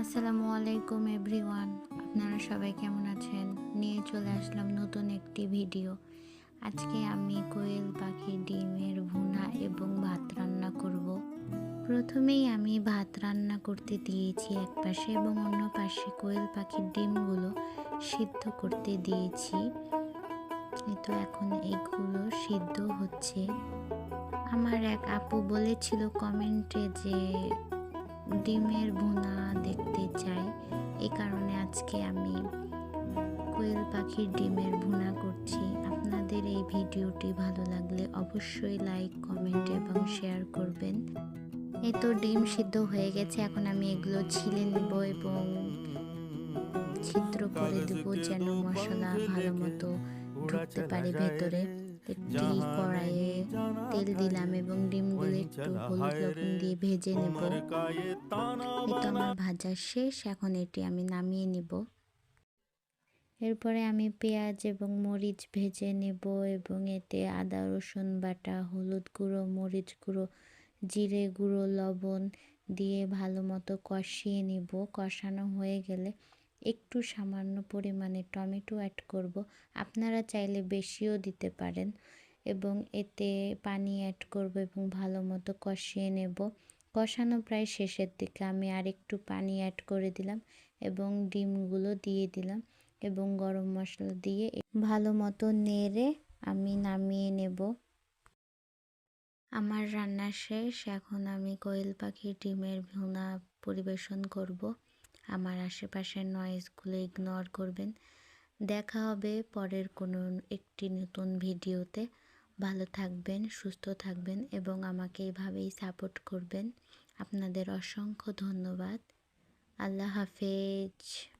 আসসালামু আলাইকুম এভরিওয়ান, আপনারা সবাই কেমন আছেন? নিয়ে চলে আসলাম নতুন একটি ভিডিও। আজকে আমি কোয়েল পাখির ডিমের ভুনা এবং ভাত রান্না করব। প্রথমেই আমি ভাত রান্না করতে দিয়েছি এক পাশে এবং অন্য পাশে কোয়েল পাখির ডিমগুলো সিদ্ধ করতে দিয়েছি। তো এখন এগুলো সিদ্ধ হচ্ছে। আমার এক আপু বলেছিল কমেন্টে যে ডিমের ভুনা দেখতে চাই, এই কারণে আজকে আমি কোয়েল পাখির ডিমের ভুনা করছি। আপনাদের এই ভিডিওটি ভালো লাগলে অবশ্যই লাইক, কমেন্ট এবং শেয়ার করবেন। এই তো ডিম সিদ্ধ হয়ে গেছে, এখন আমি এগুলো ছিলে নেব এবং ছিদ্র করে দেব যেন মশলা ভালো মতো ঢুকতে পারে ভেতরে। একটি কড়াইয়ে তেল দিলাম এবং ডিমগুলো একটু হলুদ লবণ দিয়ে ভেজে নেব। এই তো আমার ভাজা শেষ, এখন এটি আমি নামিয়ে নিব। এরপরে আমি পেঁয়াজ এবং মরিচ ভেজে নেব এবং এতে আদা রসুন বাটা, হলুদ গুঁড়ো, মরিচ গুঁড়ো, জিরে গুঁড়ো, লবণ দিয়ে ভালো মতো কষিয়ে নিব। কষানো হয়ে গেলে একটু সামান্য পরিমাণে টমেটো অ্যাড করব। আপনারা চাইলে বেশিও দিতে পারেন এবং এতে পানি অ্যাড করব এবং ভালো মতো কষিয়ে নেব। কষানো প্রায় শেষের দিকে আমি আরেকটু পানি অ্যাড করে দিলাম এবং ডিমগুলো দিয়ে দিলাম এবং গরম মশলা দিয়ে ভালো মতো নেড়ে আমি নামিয়ে নেব। আমার রান্না শেষ, এখন আমি কোয়েল পাখির ডিমের ভুনা পরিবেশন করব। আমার আশেপাশের নয়েজগুলো ইগনোর করবেন। দেখা হবে পরের কোনো একটি নতুন ভিডিওতে। ভালো থাকবেন, সুস্থ থাকবেন এবং আমাকে এভাবেই সাপোর্ট করবেন। আপনাদের অসংখ্য ধন্যবাদ। আল্লাহ হাফেজ।